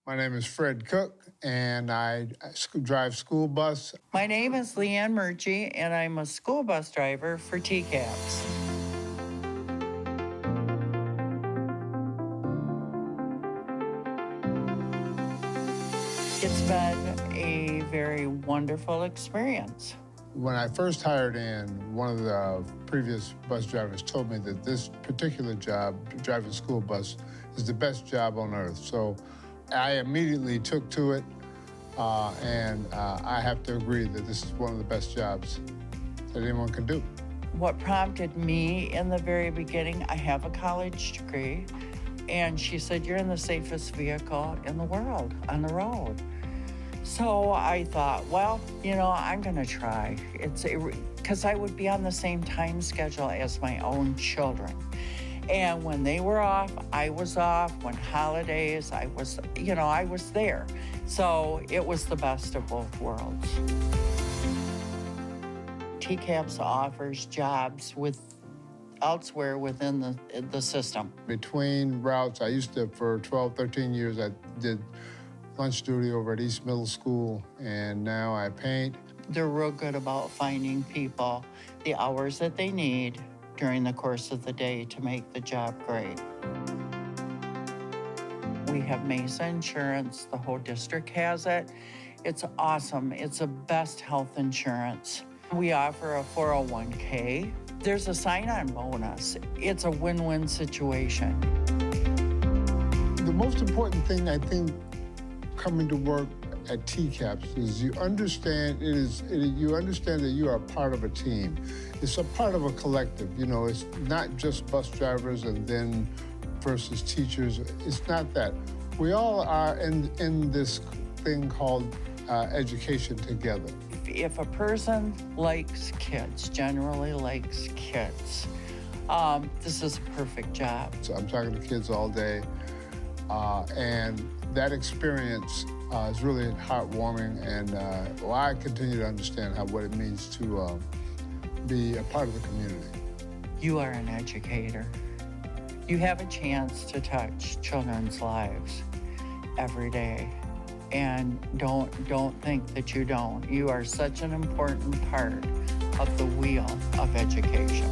My name is Fred Cook, and I drive school bus. My name is Leanne Murchie, and I'm a school bus driver for TCAPS. It's been a very wonderful experience. When I first hired in, one of the previous bus drivers told me that this particular job, driving school bus, is the best job on earth. So I immediately took to it, and I have to agree that this is one of the best jobs that anyone can do. What prompted me in the very beginning, I have a college degree, and she said, "You're in the safest vehicle in the world on the road." So I thought, well, I'm gonna try. Because I would be on the same time schedule as my own children. And when they were off, I was off. When holidays, I was there. So it was the best of both worlds. TCAPS offers jobs elsewhere within the system. Between routes, I used to, for 12, 13 years, I did lunch duty over at East Middle School, and now I paint. They're real good about finding people the hours that they need during the course of the day to make the job great. We have Mesa Insurance. The whole district has it. It's awesome. It's the best health insurance. We offer a 401k. There's a sign-on bonus. It's a win-win situation. The most important thing, I think, coming to work at TCAPS is you understand that you are a part of a team. It's a part of a collective. It's not just bus drivers and then versus teachers. It's not that. We all are in this thing called education together. If a person generally likes kids, this is a perfect job. So I'm talking to kids all day, and that experience is really heartwarming, and I continue to understand what it means to be a part of the community. You are an educator. You have a chance to touch children's lives every day. And don't think that you don't. You are such an important part of the wheel of education.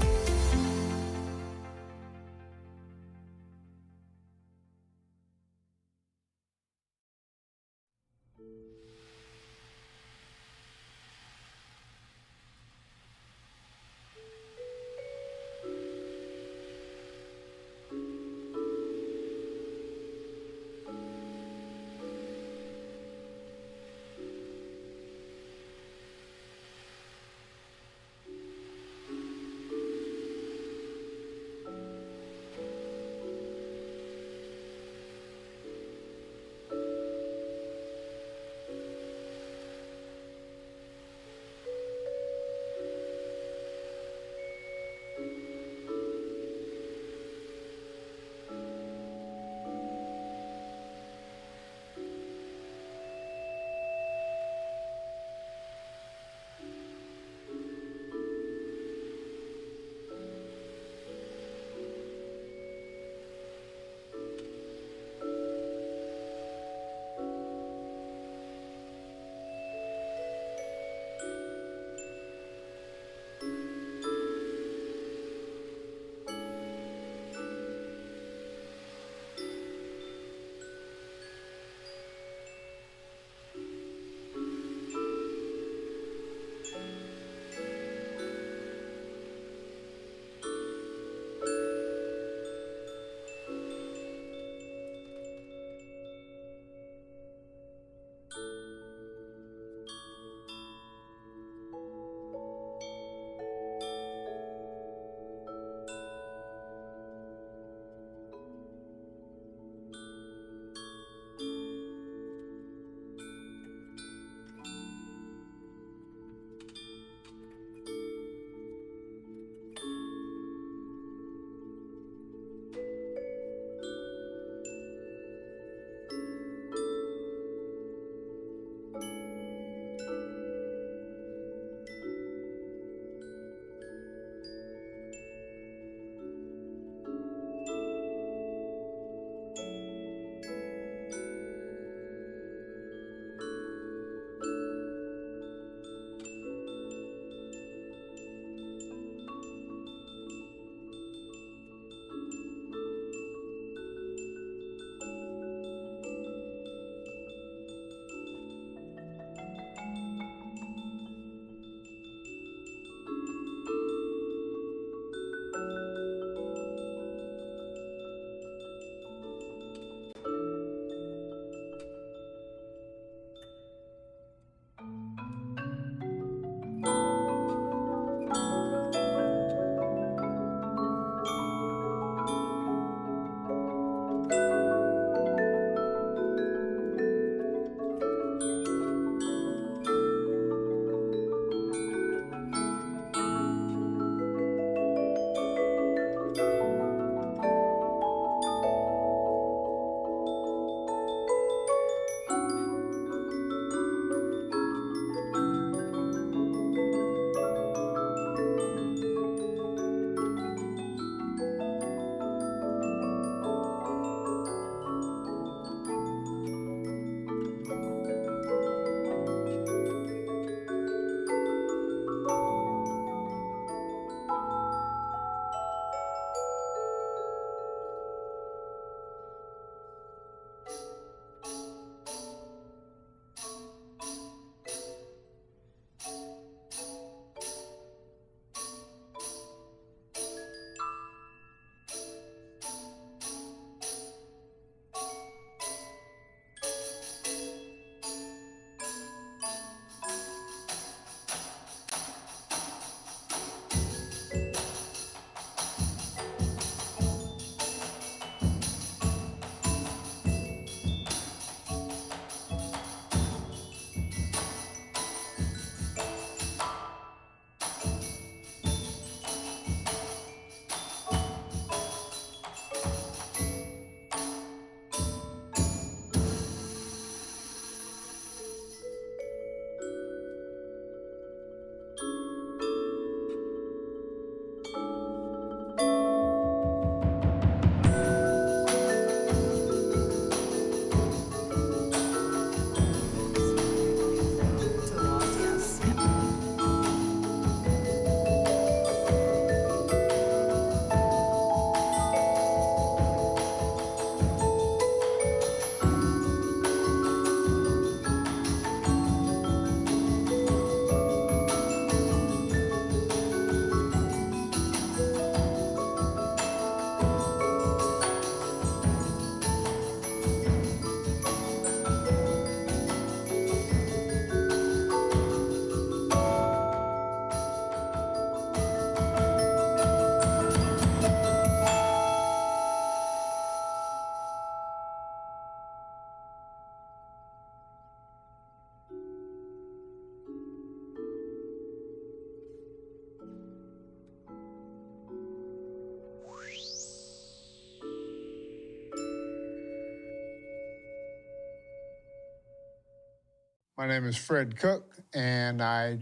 My name is Fred Cook, and I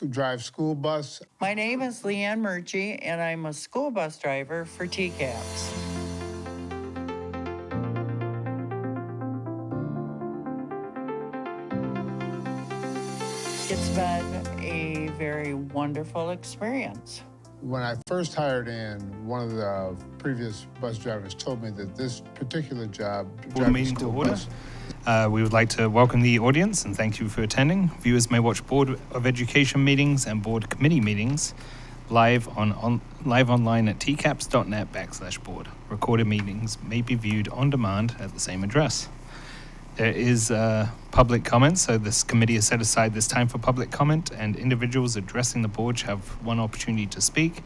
drive school bus. My name is Leanne Murchie, and I'm a school bus driver for TCAPS. It's been a very wonderful experience. When I first hired in, one of the previous bus drivers told me that this particular job, driving meeting to school order. bus, We would like to welcome the audience and thank you for attending. Viewers may watch Board of Education meetings and Board Committee meetings live online at tcaps.net/board. Recorded meetings may be viewed on demand at the same address. There is public comment, so this committee has set aside this time for public comment, and individuals addressing the board shall have one opportunity to speak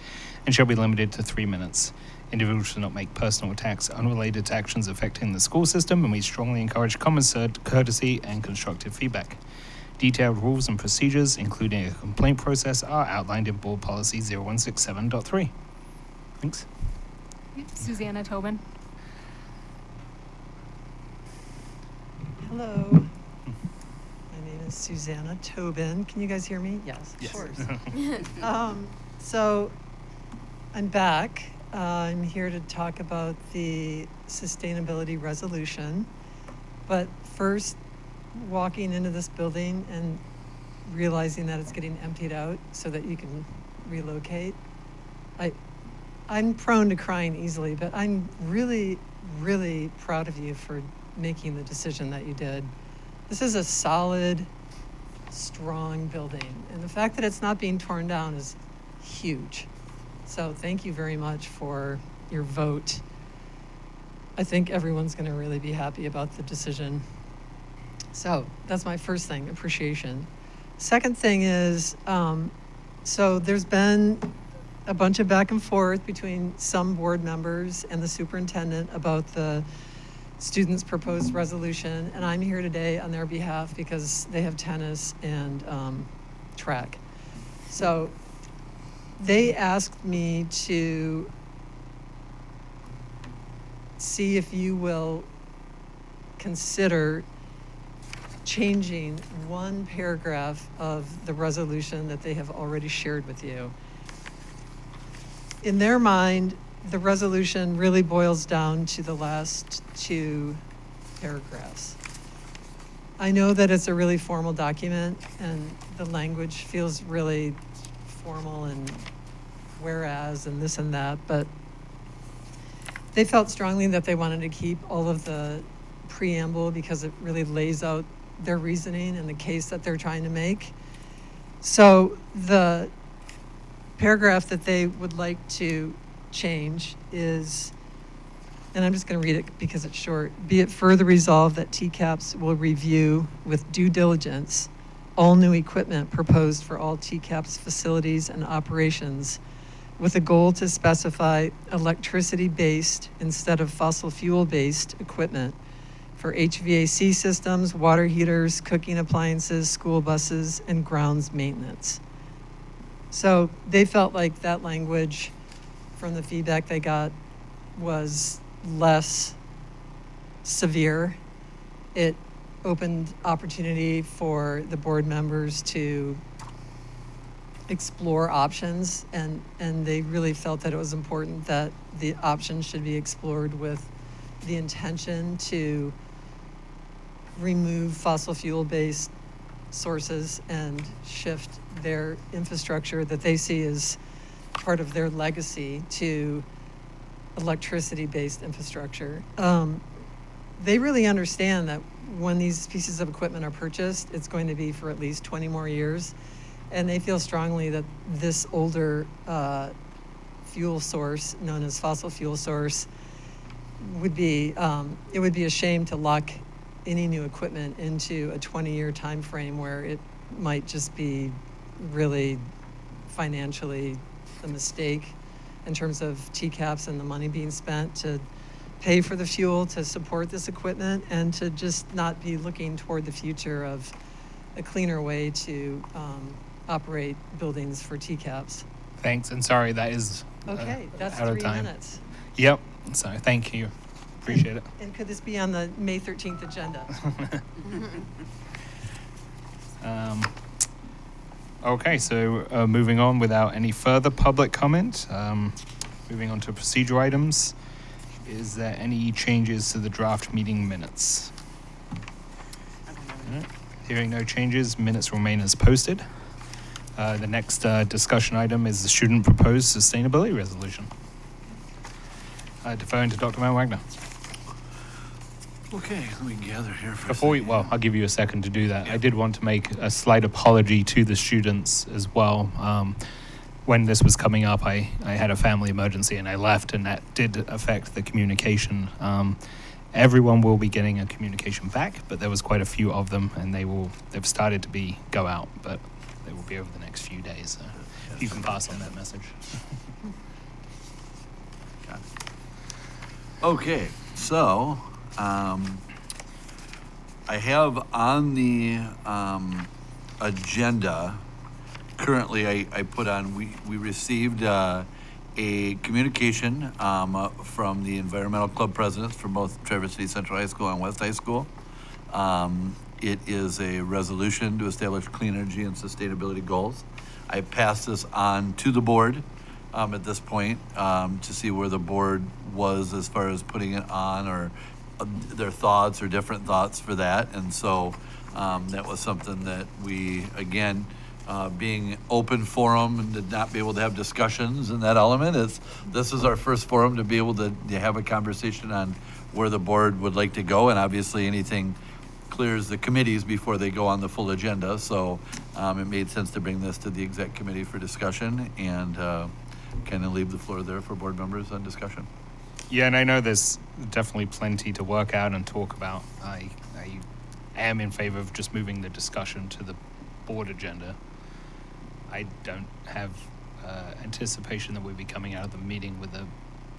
and shall be limited to 3 minutes. Individuals should not make personal attacks unrelated to actions affecting the school system, and we strongly encourage common courtesy and constructive feedback. Detailed rules and procedures, including a complaint process, are outlined in Board Policy 0167.3. Thanks. Susanna Tobin. Hello. My name is Susanna Tobin. Can you guys hear me? Yes, Yes. of course. So I'm back. I'm here to talk about the sustainability resolution. But first, walking into this building and realizing that it's getting emptied out so that you can relocate, I'm prone to crying easily, but I'm really, really proud of you for making the decision that you did. This is a solid, strong building, and the fact that it's not being torn down is huge. So thank you very much for your vote. I think everyone's going to really be happy about the decision. So that's my first thing, appreciation. Second thing is, so there's been a bunch of back and forth between some board members and the superintendent about the students' proposed resolution, and I'm here today on their behalf because they have tennis and track. So they asked me to see if you will consider changing one paragraph of the resolution that they have already shared with you. In their mind, the resolution really boils down to the last two paragraphs. I know that it's a really formal document and the language feels really formal and whereas and this and that, but they felt strongly that they wanted to keep all of the preamble because it really lays out their reasoning and the case that they're trying to make. So the paragraph that they would like to change is, and I'm just going to read it because it's short, be it further resolved that TCAPS will review with due diligence all new equipment proposed for all TCAPS facilities and operations with a goal to specify electricity-based instead of fossil fuel-based equipment for HVAC systems, water heaters, cooking appliances, school buses, and grounds maintenance. So they felt like that language from the feedback they got was less severe. It opened opportunity for the board members to explore options, and they really felt that it was important that the options should be explored with the intention to remove fossil fuel-based sources and shift their infrastructure that they see as part of their legacy to electricity-based infrastructure. They really understand that when these pieces of equipment are purchased, it's going to be for at least 20 more years. And they feel strongly that this older fuel source, known as fossil fuel source, would be, it would be a shame to lock any new equipment into a 20-year time frame where it might just be really financially a mistake in terms of TCAPS and the money being spent to pay for the fuel to support this equipment and to just not be looking toward the future of a cleaner way to operate buildings for TCAPS. Thanks, and sorry, that is Okay, that's out of 3 time. minutes. Yep, so thank you. Appreciate it. And could this be on the May 13th agenda? Okay, so moving on without any further public comment, moving on to procedural items. Is there any changes to the draft meeting minutes? Alright, hearing no changes, minutes remain as posted. The next discussion item is the student proposed sustainability resolution. Deferring to Dr. Matt Wagner. Okay, let me gather here for Before we, well, I'll give you a second to do that. I did want to make a slight apology to the students as well. When this was coming up, I had a family emergency and I left, and that did affect the communication. Everyone will be getting a communication back, but there was quite a few of them, and they've started to go out, but they will be over the next few days. So if you can pass on that message. Got it. Okay, so I have on the agenda currently I put on, we received a communication from the environmental club presidents for both Traverse City Central High School and West High School. It is a resolution to establish clean energy and sustainability goals. I passed this on to the board at this point to see where the board was as far as putting it on, or their thoughts or different thoughts for that. And so that was something that we, again, being open forum and to not be able to have discussions in that element, this is our first forum to be able to have a conversation on where the board would like to go, and obviously anything clears the committees before they go on the full agenda. So it made sense to bring this to the exec committee for discussion, and kind of leave the floor there for board members on discussion. Yeah, and I know there's definitely plenty to work out and talk about. I am in favor of just moving the discussion to the board agenda. I don't have anticipation that we'll be coming out of the meeting with a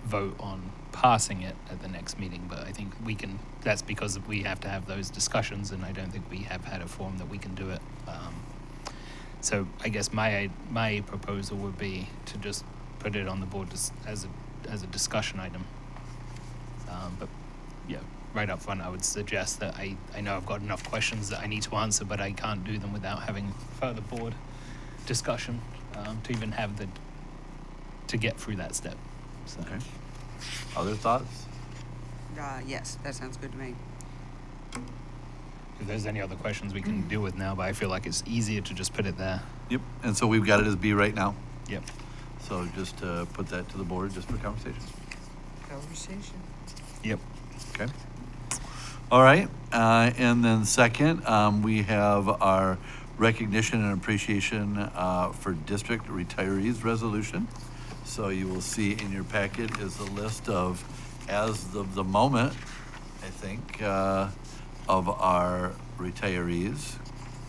vote on passing it at the next meeting, but I think we can, that's because we have to have those discussions, and I don't think we have had a forum that we can do it. So I guess my proposal would be to just put it on the board as a discussion item. But yeah, right up front, I would suggest that I know I've got enough questions that I need to answer, but I can't do them without having further board discussion to even have to get through that step. So. Okay. Other thoughts? Yes, that sounds good to me. If there's any other questions we can deal with now, but I feel like it's easier to just put it there. Yep. And so we've got it as B right now. Yep. So just put that to the board just for conversation. Conversation. Yep. Okay. All right. And then second, we have our recognition and appreciation for district retirees resolution. So you will see in your packet is a list of, as of the moment, I think, of our retayees.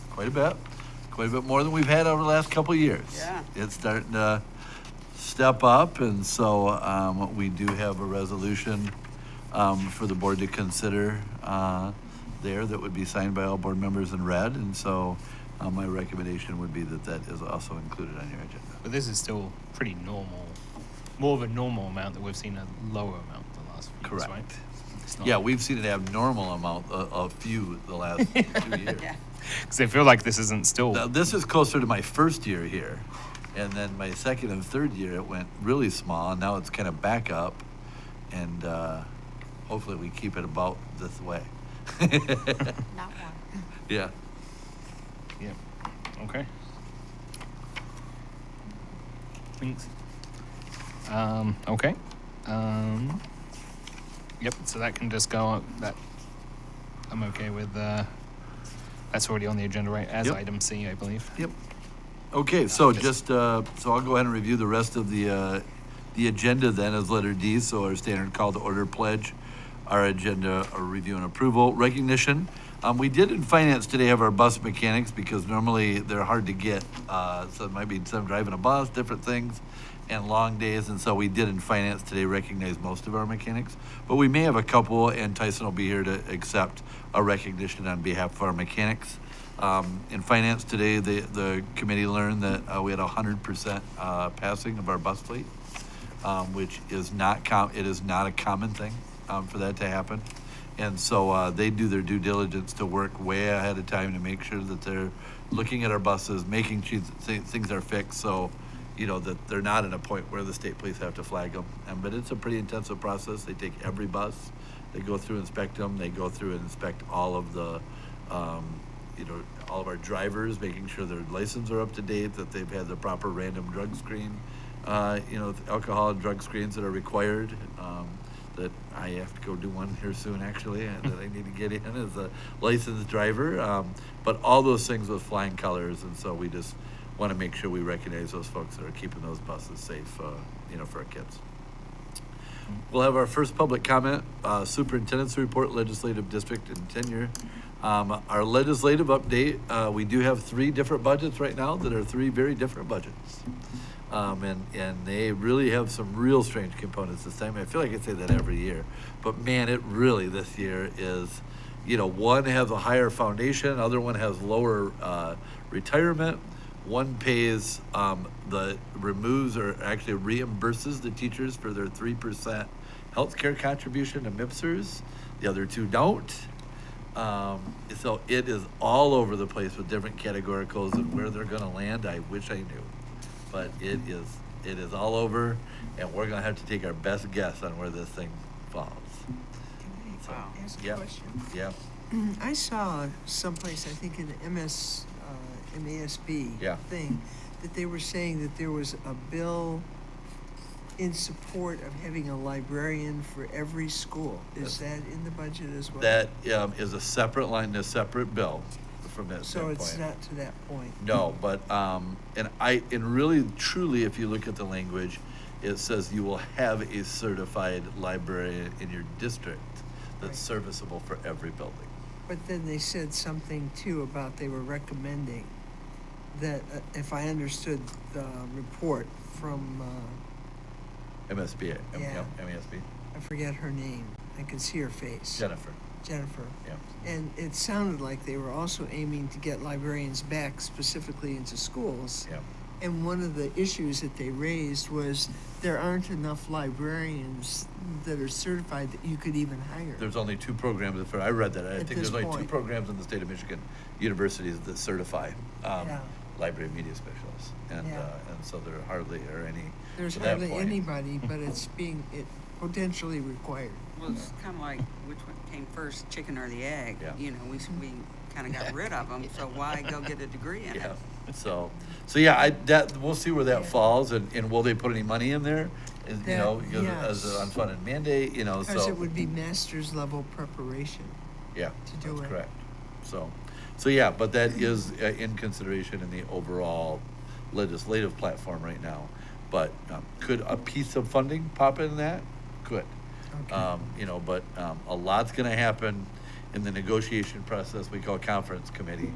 Quite a bit more than we've had over the last couple of years. Yeah. It's starting to step up, and so we do have a resolution for the board to consider there that would be signed by all board members in red, and so my recommendation would be that is also included on your agenda. But this is still pretty normal, more of a normal amount that we've seen a lower amount the last few years, Correct. right? It's not- Yeah, we've seen it abnormal amount of few the last 2 years. Yeah. Because I feel like this isn't still. Now, this is closer to my first year here, and then my second and third year it went really small, and now it's kind of back up, and hopefully we keep it about this way. Not one. Yeah. Yeah. Okay. Thanks. Okay. Yep. So that can just go up. That I'm okay with. That's already on the agenda, right? As Yep. item C, I believe. Yep. Okay, so just so I'll go ahead and review the rest of the agenda then as letter D. So our standard call to order pledge, our agenda, our review and approval, recognition. We did in finance today have our bus mechanics because normally they're hard to get. So it might be some driving a bus, different things, and long days. And so we did in finance today recognize most of our mechanics. But we may have a couple, and Tyson will be here to accept a recognition on behalf of our mechanics. In finance today, the committee learned that we had 100% passing of our bus fleet, which is not it is not a common thing for that to happen. And so they do their due diligence to work way ahead of time to make sure that they're looking at our buses, making sure things are fixed, so, you know, that they're not at a point where the state police have to flag them. But it's a pretty intensive process. They take every bus, they go through, inspect them, they go through and inspect all of the, you know, all of our drivers, making sure their licenses are up to date, that they've had the proper random drug screen, you know, alcohol and drug screens that are required. That I have to go do one here soon, actually, and that I need to get in as a licensed driver. But all those things with flying colors, and so we just want to make sure we recognize those folks that are keeping those buses safe, you know, for our kids. We'll have our first public comment, superintendent's report, legislative district and tenure. Our legislative update, we do have 3 different budgets right now that are 3 very different budgets. And they really have some real strange components this time. I feel like I say that every year, but man, it really this year is, you know, one has a higher foundation, other one has lower retirement. One pays removes or actually reimburses the teachers for their 3% healthcare contribution to MIPSers. The other 2 don't. So it is all over the place with different categoricals and where they're going to land. I wish I knew. But it is all over, and we're gonna have to take our best guess on where this thing falls. Can I ask a Yeah. question? Yeah, I saw someplace, I think in the MASB Yeah. thing, that they were saying that there was a bill in support of having a librarian for every school. Is that in the budget as well? that is a separate line, a separate bill from that So standpoint. it's not to that point. No, but and really truly, if you look at the language, it says you will have a certified librarian in your district that's Right. serviceable for every building. But then they said something too about they were recommending that, if I understood the report from, MSBA, Yeah. MASB, I forget her name, I can see her face. Jennifer. Yeah. And it sounded like they were also aiming to get librarians back specifically into schools. Yeah. And one of the issues that they raised was there aren't enough librarians that are certified that you could even hire. There's only 2 programs, I read that, I At think there's this only 2 point. programs in the state of Michigan, universities that certify Yeah. library media specialists. And Yeah. and so there hardly are any There's to that hardly point. anybody, but it's potentially required. Well, it's kind of like which one came first, chicken or the egg? Yeah. You know, we kind of got rid of them, so why go get a degree in Yeah, it? so yeah, we'll see where that falls, and will they put any money in there? You That- know, because as yes. an unfunded mandate, you know, Because so. it would be master's level preparation. Yeah, to do that's it. correct. So yeah, but that is in consideration in the overall legislative platform right now. But could a piece of funding pop in that? Could. Okay. You know, but a lot's gonna happen in the negotiation process we call conference committee.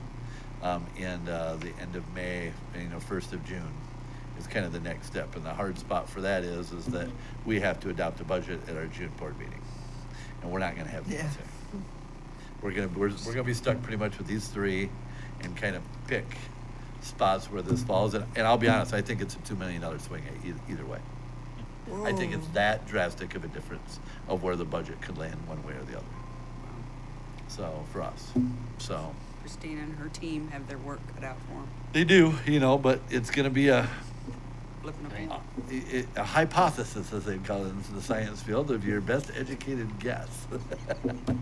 And the end of May, you know, 1st of June is kind of the next step. And the hard spot for that is that we have to adopt a budget at our June board meeting. And we're not gonna have the Yeah. answer. We're gonna be stuck pretty much with these 3 and kind of pick spots where this falls. And I'll be honest, I think it's a $2 million swing either way. I think it's Whoa. that drastic of a difference of where the budget could land one way or the other. So, for us, so. Christina and her team have their work cut out for them. They do, you know, but it's gonna be Flipping a coin. a hypothesis, as they call it in the science field, of your best educated guess.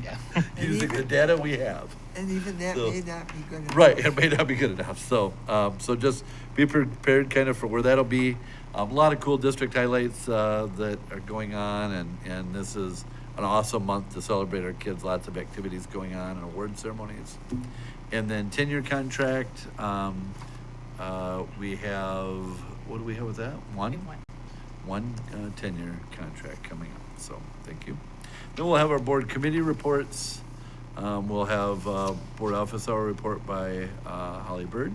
Yeah. Using the data we have. And even that So- may not be good enough. Right, it may not be good enough, so, so just be prepared kind of for where that'll be. A lot of cool district highlights, that are going on, and this is an awesome month to celebrate our kids, lots of activities going on and award ceremonies. And then tenure contract, we have, what do we have with that? One tenure contract coming up, so, thank you. Then we'll have our board committee reports. We'll have board office hour report by Holly Bird.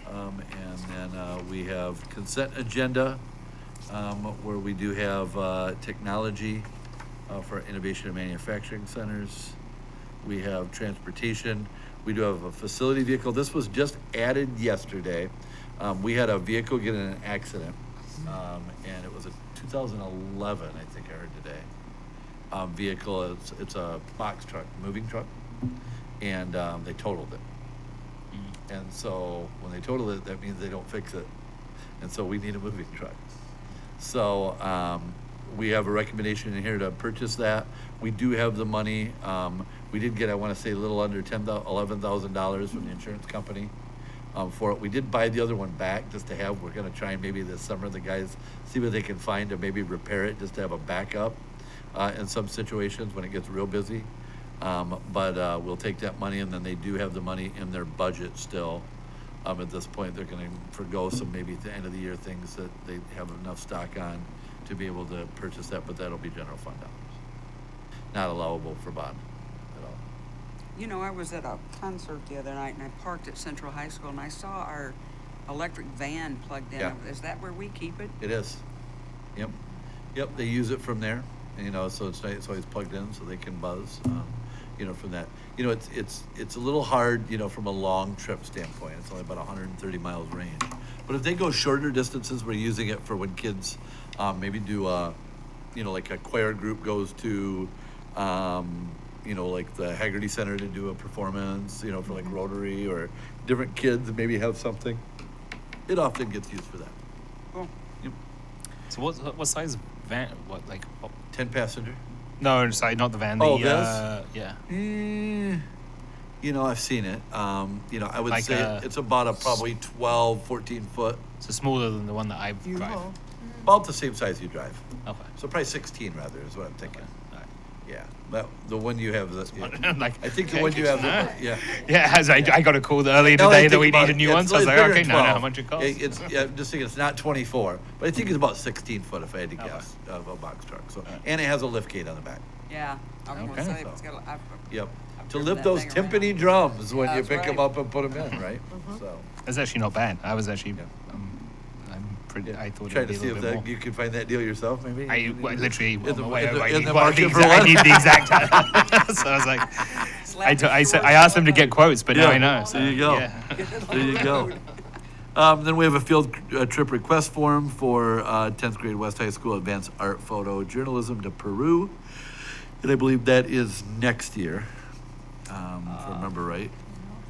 And then we have consent agenda, where we do have technology for innovation and manufacturing centers. We have transportation. We do have a facility vehicle. This was just added yesterday. We had a vehicle get in an accident, and it was a 2011, I think I heard today. vehicle. It's a box truck, moving truck, and they totaled it. And so when they total it, that means they don't fix it. And so we need a moving truck. So we have a recommendation in here to purchase that. We do have the money. We did get, I want to say, a little under $11,000 from the insurance company for it. We did buy the other one back just to have, we're going to try and maybe this summer, the guys see what they can find to maybe repair it, just to have a backup in some situations when it gets real busy. But we'll take that money, and then they do have the money in their budget still. At this point, they're going to forgo some maybe at the end of the year things that they have enough stock on to be able to purchase that, but that'll be general fund dollars. Not allowable for bond at all. You know, I was at a concert the other night and I parked at Central High School and I saw our electric van plugged in. Yeah. Is that where we keep it? It is. Yep. Yep, they use it from there, you know, so it's nice, it's always plugged in so they can buzz, you know, from that. You know, it's a little hard, you know, from a long trip standpoint. It's only about 130 miles range. But if they go shorter distances, we're using it for when kids maybe do, you know, like a choir group goes to, you know, like the Haggerty Center to do a performance, you know, for like Rotary or different kids that maybe have something. It often gets used for that. Cool. Yep. So what size van? What like? 10 passenger. No, sorry, not the van. Oh, the, yeah. You know, I've seen it. You know, I would Like say a- it's about a probably 12, 14 foot. So smaller than the one that I drive. U-Haul. About the same size you drive. Okay. So probably 16 rather is what I'm thinking. All right. Yeah. But the one you have, Like, I think the one you have, yeah. Yeah, as I got a call earlier Now I today that think we about need a it, new yeah, one. it's So I was like, bigger okay, than now I know 12. how much it costs. It's, yeah, I'm just thinking it's not 24, but I think it's about 16 foot if I had to Okay. guess of a box truck. So, and it has a lift gate on the back. Yeah. I was Okay. gonna say, So- it's got a, Yep. I've To driven lift that those thing timpani around. drums when you That's pick them right. up and put them in, right? So. It's actually not bad. I was actually, Yeah. I'm pretty. I thought Trying it'd be to a see little if bit that, more. you could find that deal yourself, maybe. I literally In on the- my way in the- over, I in need the well, market for I one? need the exact. So I was like, I asked him to get quotes, but now I know. So, there you go. Yeah. There you go. Then we have a field trip request form for 10th grade West High School Advanced Art Photo Journalism to Peru. And I believe that is next year, if I remember right.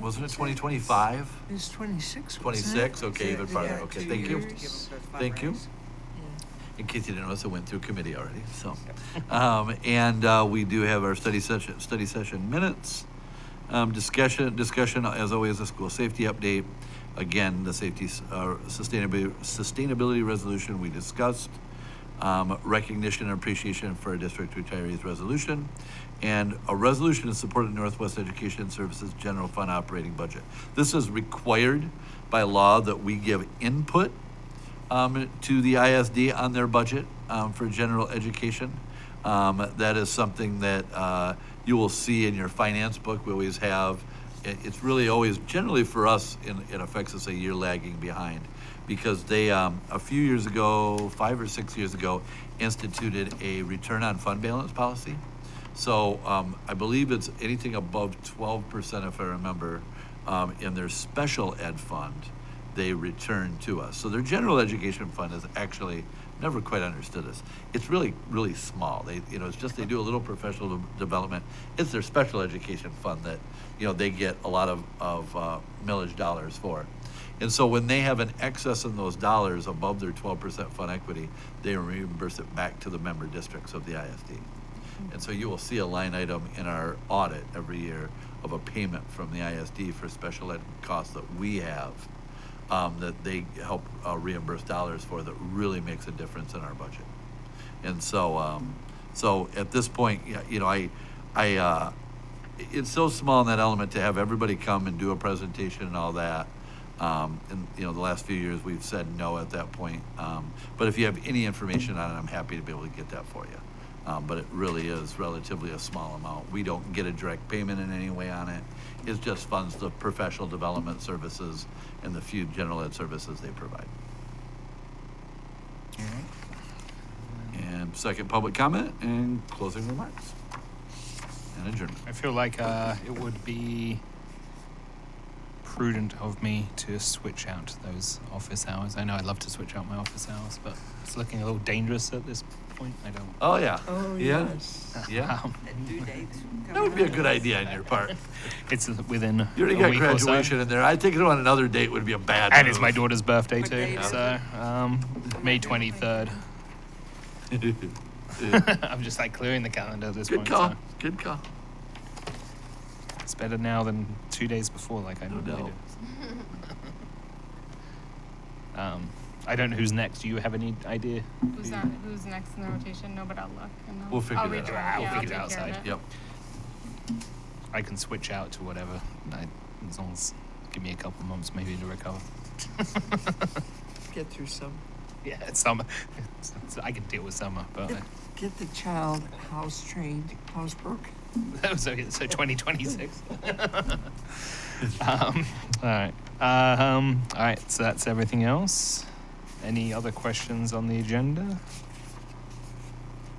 Wasn't it 2025? It's 26. 26, okay, even farther. Yeah, Okay, 2 thank you. years. Thank you. Yeah. In case you didn't notice, it went through committee already, so. And we do have our study session minutes. Discussion, as always, the school safety update. Again, the safety, sustainability resolution we discussed. Recognition and appreciation for our district retirees resolution. And a resolution in support of Northwest Education Services General Fund operating budget. This is required by law that we give input to the ISD on their budget for general education. That is something that you will see in your finance book. We always have. It's really always, generally for us, it affects us a year lagging behind because they, a few years ago, 5 or 6 years ago, instituted a return on fund balance policy. So I believe it's anything above 12%, if I remember, in their special ed fund, they return to us. So their general education fund is actually, never quite understood this. It's really, really small. They, you know, it's just they do a little professional development. It's their special education fund that, you know, they get a lot of millage dollars for. And so when they have an excess in those dollars above their 12% fund equity, they reimburse it back to the member districts of the ISD. And so you will see a line item in our audit every year of a payment from the ISD for special ed costs that we have, that they help reimburse dollars for, that really makes a difference in our budget. And so, so at this point, you know, it's so small in that element to have everybody come and do a presentation and all that. And you know, the last few years we've said no at that point. But if you have any information on it, I'm happy to be able to get that for you. But it really is relatively a small amount. We don't get a direct payment in any way on it. It just funds the professional development services and the few general ed services they provide. And second, public comment and closing remarks. And adjournment. I feel like it would be prudent of me to switch out those office hours. I know I'd love to switch out my office hours, but it's looking a little dangerous at this point. I don't. Oh, yeah. Oh, Yeah. yes. Yeah. And due dates. That would be a good idea on your part. It's within You already a got week or so. graduation in there. I think it on another date would be a bad And it's move. my daughter's birthday What too, date is so May 23rd. I'm just like clearing the calendar at this Good point. call. So Good call. it's better now than 2 days before, like I No normally doubt. do. I don't know who's next. Do you have any idea? Who's next in the rotation? No, but I'll look. And We'll figure I'll that reach out. out. We'll Yeah, figure it I'll take care of outside. Yep. I can switch out to whatever. As long as give me a couple months maybe to recover. Get through some, Yeah, it's summer. I can deal with summer, but get the child house trained, housebrook. so 2026. All right. All right. So that's everything else. Any other questions on the agenda?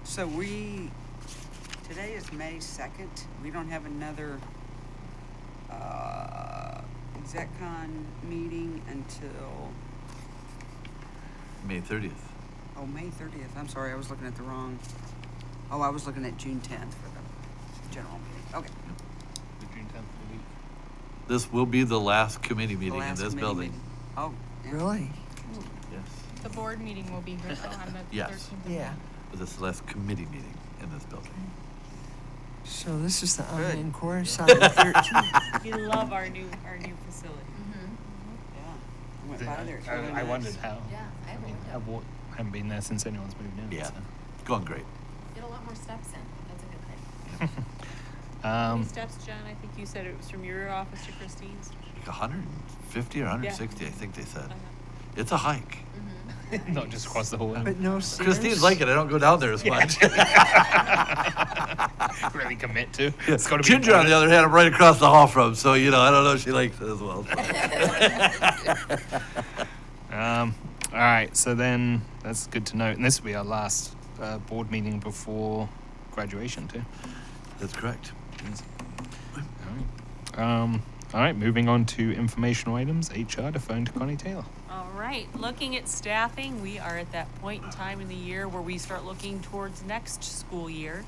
So today is May 2nd. We don't have another ExecCon meeting until, May 30th. May 30th. I'm sorry, I was looking at the wrong, I was looking at June 10th for the general meeting. Okay. The June 10th of the week. This will be the last committee The meeting in last this committee building. meeting. Oh. yeah. Really? Yes. The board meeting will be here though on the Yes. 13th of Yeah. But this is the last committee meeting in this building. So this is the Good. online course on the 13th. We love our new facility. Yeah. I went by there. It's really I nice. wondered how. Yeah, I I mean, haven't I haven't been there since anyone's moved in. Yeah. so. It's going great. Get a lot more steps in. That's a good thing. How many steps, John? I think you said it was from your office to Christine's. Like 150 or 160, I think they said. Uh-huh. It's a hike. Not just across the hallway. But no stairs? Christine's like it. I don't go down there as much. Really commit to. It's got to be Ginger, on the other hand, I'm right across the hall from, so, I don't know if she likes it as well. All right, so then that's good to note. And this will be our last board meeting before graduation, too. That's correct. All right, moving on to informational items. HR to phone to Connie Taylor. All right, looking at staffing, we are at that point in time in the year where we start looking towards next school year.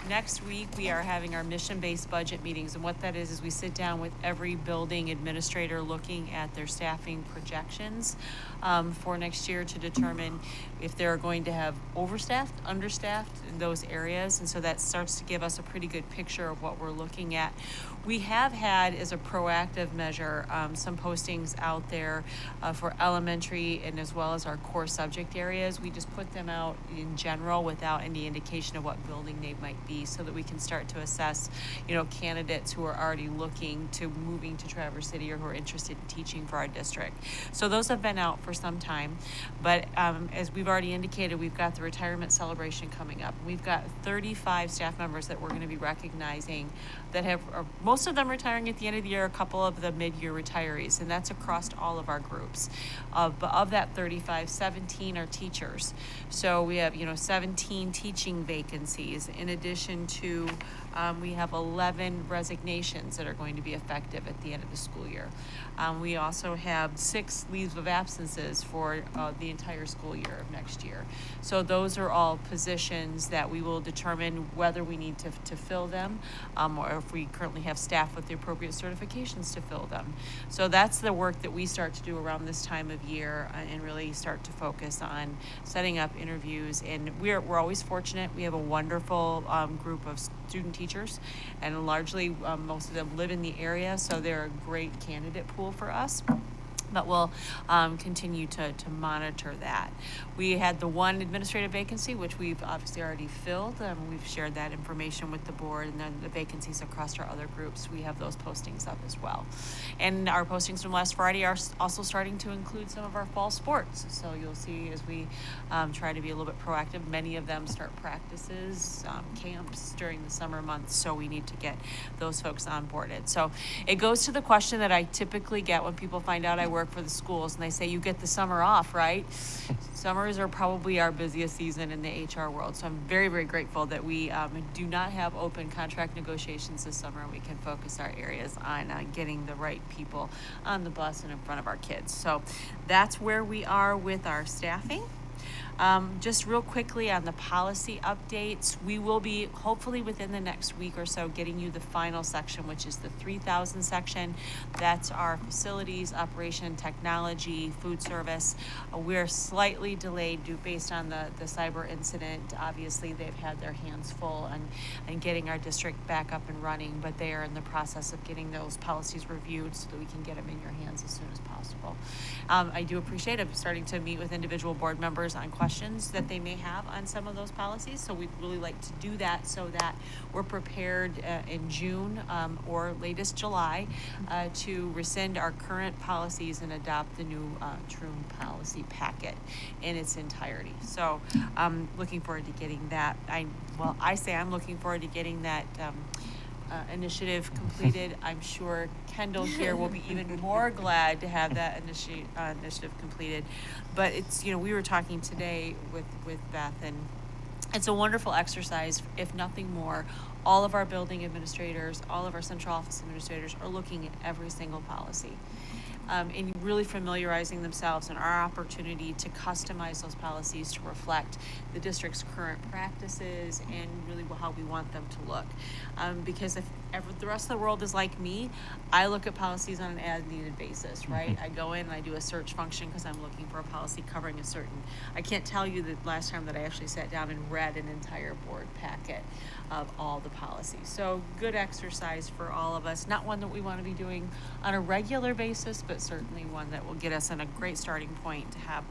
Next week, we are having our mission-based budget meetings, and what that is we sit down with every building administrator looking at their staffing projections for next year to determine if they're going to have overstaffed, understaffed in those areas, and so that starts to give us a pretty good picture of what we're looking at. We have had, as a proactive measure, some postings out there for elementary and as well as our core subject areas. We just put them out in general without any indication of what building they might be, so that we can start to assess, candidates who are already looking to moving to Traverse City or who are interested in teaching for our district. So those have been out for some time, but as we've already indicated, we've got the retirement celebration coming up. We've got 35 staff members that we're going to be recognizing that have, most of them retiring at the end of the year, a couple of the mid-year retirees, and that's across all of our groups. But of that 35, 17 are teachers. So we have, 17 teaching vacancies. In addition to, we have 11 resignations that are going to be effective at the end of the school year. We also have 6 leaves of absences for the entire school year of next year. So those are all positions that we will determine whether we need to fill them, or if we currently have staff with the appropriate certifications to fill them. So that's the work that we start to do around this time of year, and really start to focus on setting up interviews. And we're always fortunate. We have a wonderful group of student teachers, and largely most of them live in the area, so they're a great candidate pool for us. But we'll continue to monitor that. We had the one administrative vacancy, which we've obviously already filled. We've shared that information with the board, and then the vacancies across our other groups, we have those postings up as well. And our postings from last Friday are also starting to include some of our fall sports. So you'll see as we try to be a little bit proactive, many of them start practices, camps during the summer months, so we need to get those folks onboarded. So it goes to the question that I typically get when people find out I work for the schools, and they say, you get the summer off, right? Summers are probably our busiest season in the HR world. So I'm very, very grateful that we do not have open contract negotiations this summer, and we can focus our areas on getting the right people on the bus and in front of our kids. So that's where we are with our staffing. Just real quickly on the policy updates, we will be hopefully within the next week or so getting you the final section, which is the 3,000 section. That's our facilities, operation, technology, food service. We're slightly delayed based on the cyber incident. Obviously, they've had their hands full on getting our district back up and running, but they are in the process of getting those policies reviewed so that we can get them in your hands as soon as possible. I do appreciate I'm starting to meet with individual board members on questions that they may have on some of those policies. So we'd really like to do that so that we're prepared in June or latest July to rescind our current policies and adopt the new Troon policy packet in its entirety. So I'm looking forward to getting that. I'm looking forward to getting that initiative completed. I'm sure Kendall here will be even more glad to have that initiative completed. But it's, we were talking today with Beth, and it's a wonderful exercise, if nothing more. All of our building administrators, all of our central office administrators are looking at every single policy. And really familiarizing themselves and our opportunity to customize those policies to reflect the district's current practices and really how we want them to look. Because if the rest of the world is like me, I look at policies on an as-needed basis, right? I go in and I do a search function because I'm looking for a policy covering a certain, I can't tell you the last time that I actually sat down and read an entire board packet of all the policies. So good exercise for all of us. Not one that we want to be doing on a regular basis, but certainly one that will get us in a great starting point to have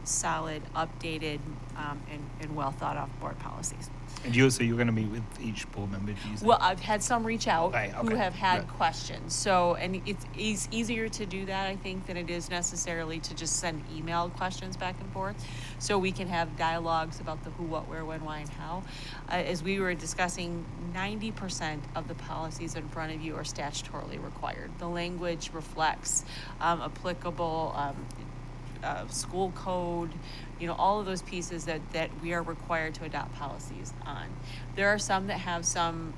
solid, updated, and well thought out board policies. And you're going to meet with each board member? Well, I've had some reach out Right, who okay. have had Right. questions. So, and it's easier to do that, I think, than it is necessarily to just send emailed questions back and forth. So we can have dialogues about the who, what, where, when, why, and how. As we were discussing, 90% of the policies in front of you are statutorily required. The language reflects applicable school code, all of those pieces that we are required to adopt policies on. There are some that have some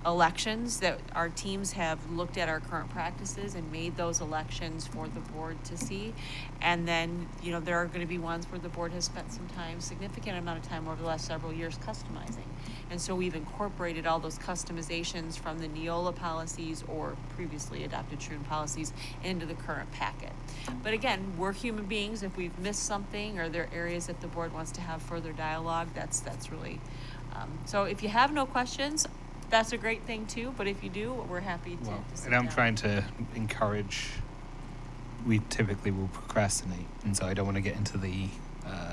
elections that our teams have looked at our current practices and made those elections for the board to see. And then, there are going to be ones where the board has spent some time, significant amount of time over the last several years customizing. And so we've incorporated all those customizations from the Neola policies or previously adopted Troon policies into the current packet. But again, we're human beings. If we've missed something or there are areas that the board wants to have further dialogue, that's really, so if you have no questions, that's a great thing too, but if you do, we're happy to sit And I'm down. trying to encourage, we typically will procrastinate, and so I don't want to get into the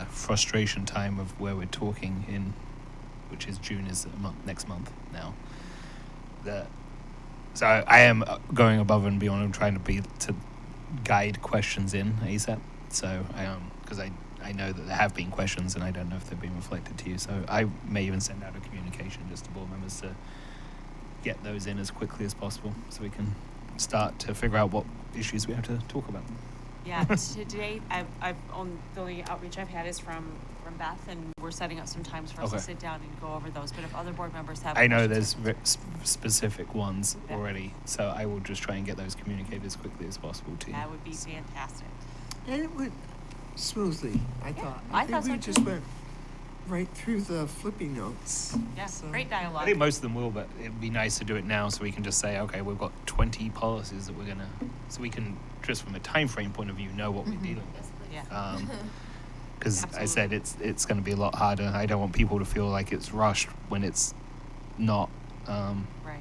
frustration time of where we're talking in, which is June is next month now. So I am going above and beyond. I'm trying to guide questions in ASAP. So because I know that there have been questions and I don't know if they're being reflected to you. So I may even send out a communication just to board members to get those in as quickly as possible so we can start to figure out what issues we have to talk about. Yeah, today the only outreach I've had is from Beth, and we're setting up some times for us to Okay. sit down and go over those. But if other board members have I know questions, there's specific ones Yeah. already, so I will just try and get those communicated as quickly as possible to you. that would be fantastic. And it went smoothly, I thought. I think thought we so just too. went right through the flipping notes. Yeah, So- great I dialogue. think most of them will, but it'd be nice to do it now so we can just say, okay, we've got 20 policies that so we can, just from a time frame point of view, know what we're dealing with. Yeah. Because I said it's going to be a lot harder. I don't want people to feel like it's rushed when it's not. Right.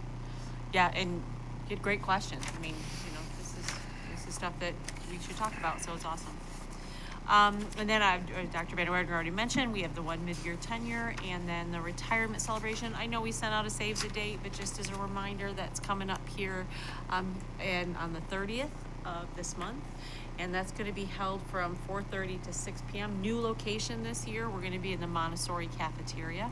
Yeah, and you had great questions. I mean, this is stuff that we should talk about, so it's awesome. And then Dr. Vanderweerd already mentioned, we have the one mid-year tenure and then the retirement celebration. I know we sent out a save the date, but just as a reminder, that's coming up here and on the 30th of this month. And that's going to be held from 4:30 to 6 p.m. New location this year. We're going to be in the Montessori cafeteria.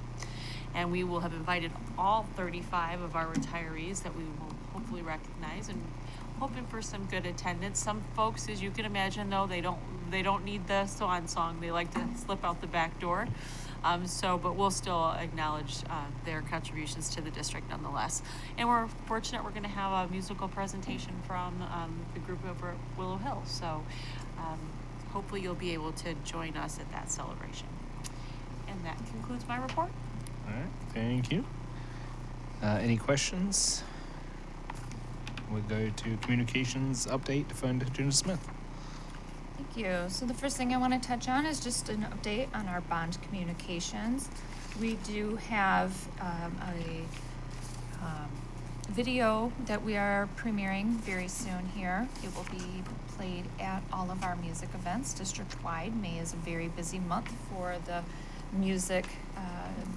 And we will have invited all 35 of our retirees that we will hopefully recognize, and hoping for some good attendance. Some folks, as you can imagine, though, they don't need the swan song. They like to slip out the back door. But we'll still acknowledge their contributions to the district nonetheless. And we're fortunate we're going to have a musical presentation from the group over at Willow Hill. So hopefully you'll be able to join us at that celebration. And that concludes my report. All right, thank you. Any questions? We'll go to communications update for Ginger Smith. Thank you. So the first thing I want to touch on is just an update on our bond communications. We do have a video that we are premiering very soon here. It will be played at all of our music events district-wide. May is a very busy month for the music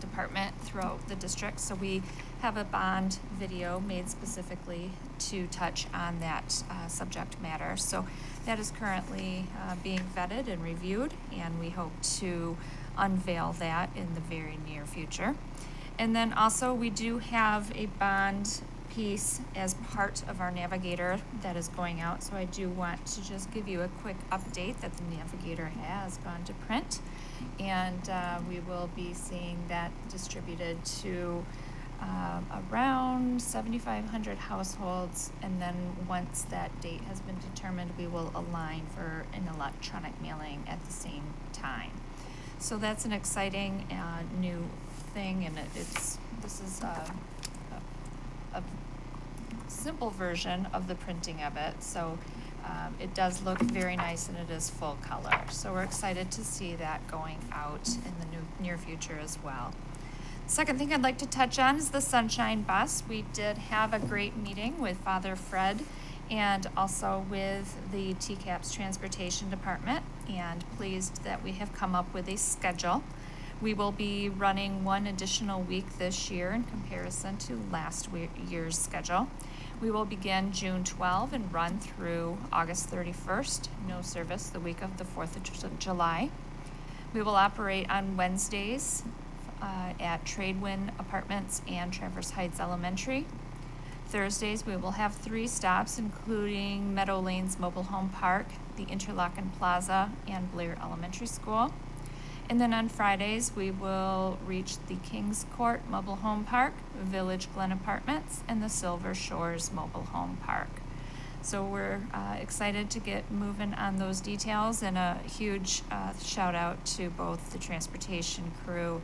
department throughout the district. So we have a bond video made specifically to touch on that subject matter. So that is currently being vetted and reviewed, and we hope to unveil that in the very near future. And then also we do have a bond piece as part of our Navigator that is going out. So I do want to just give you a quick update that the Navigator has gone to print, and we will be seeing that distributed to around 7,500 households, and then once that date has been determined, we will align for an electronic mailing at the same time. So that's an exciting new thing, and this is a simple version of the printing of it. So it does look very nice, and it is full color. So we're excited to see that going out in the near future as well. Second thing I'd like to touch on is the Sunshine Bus. We did have a great meeting with Father Fred and also with the TCAPS Transportation Department, and pleased that we have come up with a schedule. We will be running one additional week this year in comparison to last year's schedule. We will begin June 12 and run through August 31st. No service the week of the 4th of July. We will operate on Wednesdays at Tradewind Apartments and Traverse Heights Elementary. Thursdays, we will have 3 stops, including Meadow Lanes Mobile Home Park, the Interlochen Plaza, and Blair Elementary School. And then on Fridays, we will reach the Kings Court Mobile Home Park, Village Glen Apartments, and the Silver Shores Mobile Home Park. So we're excited to get moving on those details, and a huge shout out to both the transportation crew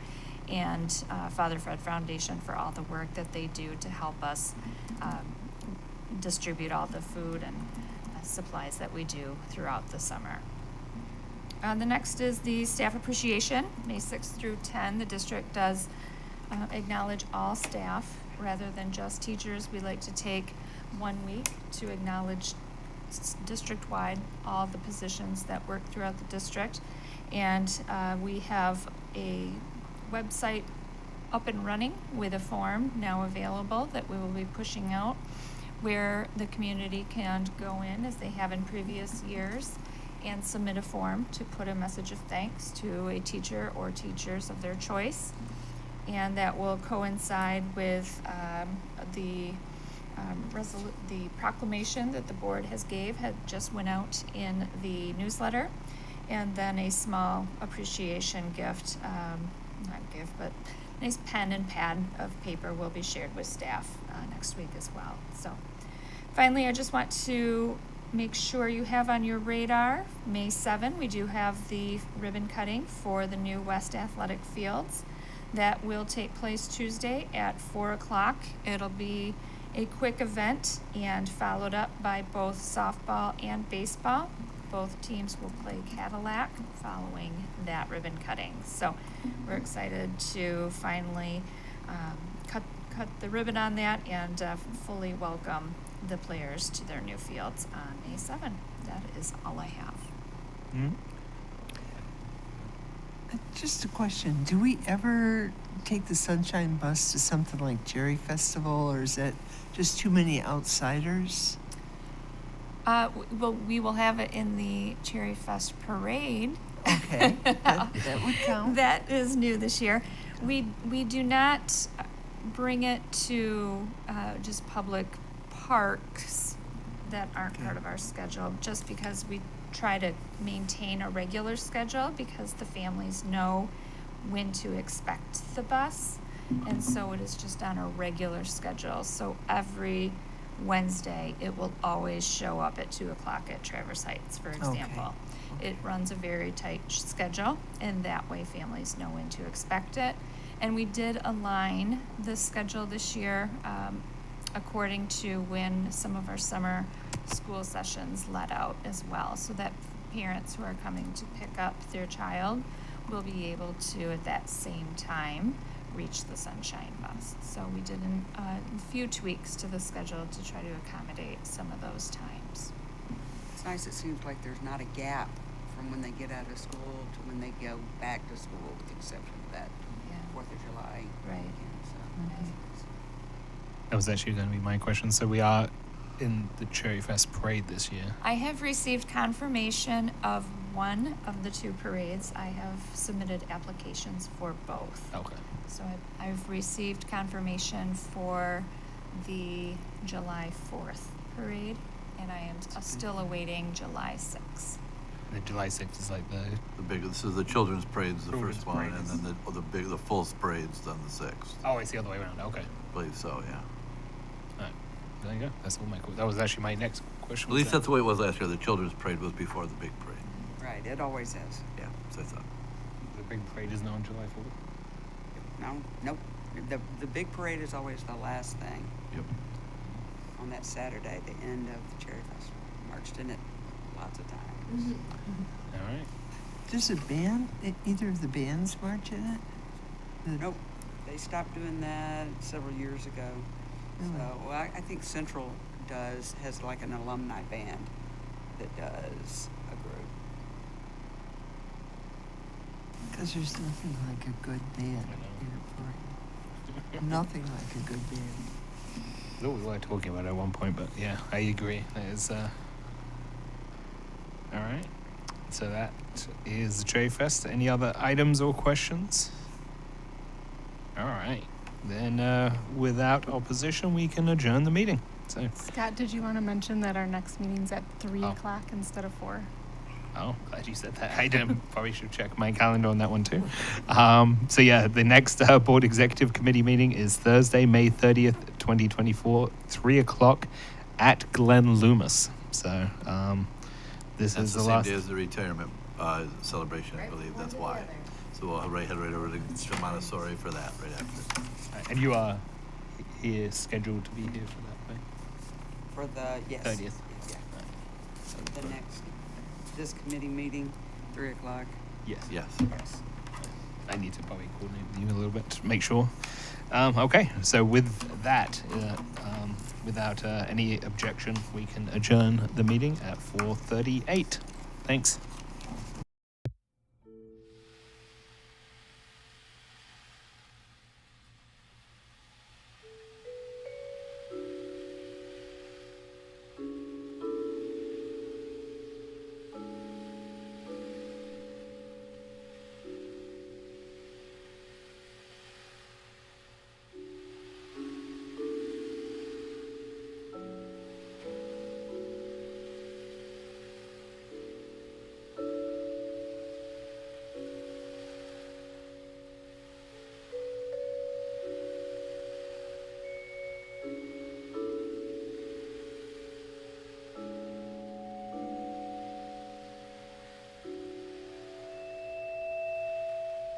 and Father Fred Foundation for all the work that they do to help us distribute all the food and supplies that we do throughout the summer. The next is the staff appreciation. May 6th through 10, the district does acknowledge all staff rather than just teachers. We like to take 1 week to acknowledge district-wide all the positions that work throughout the district. And we have a website up and running with a form now available that we will be pushing out, where the community can go in, as they have in previous years, and submit a form to put a message of thanks to a teacher or teachers of their choice. And that will coincide with the proclamation that the board had just went out in the newsletter, and then a small appreciation gift, not gift, but nice pen and pad of paper will be shared with staff next week as well. So finally, I just want to make sure you have on your radar, May 7, we do have the ribbon cutting for the new West Athletic Fields. That will take place Tuesday at 4 o'clock. It'll be a quick event and followed up by both softball and baseball. Both teams will play Cadillac following that ribbon cutting. So we're excited to finally cut the ribbon on that and fully welcome the players to their new fields on May 7. That is all I have. Mm-hmm. Just a question, do we ever take the Sunshine Bus to something like Cherry Festival, or is that just too many outsiders? Well, we will have it in the Cherry Fest Parade. Okay, that would count. That is new this year. We do not bring it to just public parks that aren't part of our schedule, just because we try to maintain a regular schedule, because the families know when to expect the bus, and so it is just on a regular schedule. So every Wednesday, it will always show up at 2 o'clock at Traverse Heights, for example. It runs a very tight schedule, and that way families know when to expect it. And we did align the schedule this year according to when some of our summer school sessions let out as well, so that parents who are coming to pick up their child will be able to, at that same time, reach the Sunshine Bus. So we did a few tweaks to the schedule to try to accommodate some of those times. It's nice, it seems like there's not a gap from when they get out of school to when they go back to school, with the exception of that Yeah. 4th of July Right. weekend, so. Right. That was actually going to be my question. So we are in the Cherry Fest parade this year. I have received confirmation of one of the 2 parades. I have submitted applications for both. Okay. So I've received confirmation for the July 4th parade, and I am still awaiting July 6th. The July 6th is like This is the children's parade's the Children's first one, parade and is- then the full parade's on the 6th. Oh, it's the other way around. Okay. I believe so, yeah. All right. There you go. That's all my. That was actually my next question. At least that's the way it was last year. The children's parade was before the big parade. Right, it always is. Yeah, so I thought. The big parade is now on July 4th. No, nope. The big parade is always the last thing Yep. on that Saturday, the end of the Cherry Festival. Marched in it lots of times. All right. Does a band, either of the bands march in it? Nope, they stopped doing that several years ago. Really? So, well, I think Central has like an alumni band that does a group. Because there's nothing like a good band in a parade. Nothing like a good band. What we were talking about at one point, but yeah, I agree. That is. All right. So that is the Cherry Fest. Any other items or questions? All right. Then, without opposition, we can adjourn the meeting. So, Scott, did you want to mention that our next meeting's at 3 Oh. o'clock instead of 4? oh, glad you said that. I didn't. Probably should check my calendar on that one too. So yeah, the next Board Executive Committee meeting is Thursday, May 30th, 2024, 3 o'clock at Glen Loomis. So this That's is the the same last. day as the retirement celebration, I believe. That's why. So we'll head right over to Montessori for that right after. And you are here scheduled to be here for that thing? For the, yes. 30th. Yeah. The next, this committee meeting, 3 o'clock. Yes. Yes. Yes. I need to probably coordinate with you a little bit to make sure. Okay, so with that, without any objection, we can adjourn the meeting at 4:38. Thanks.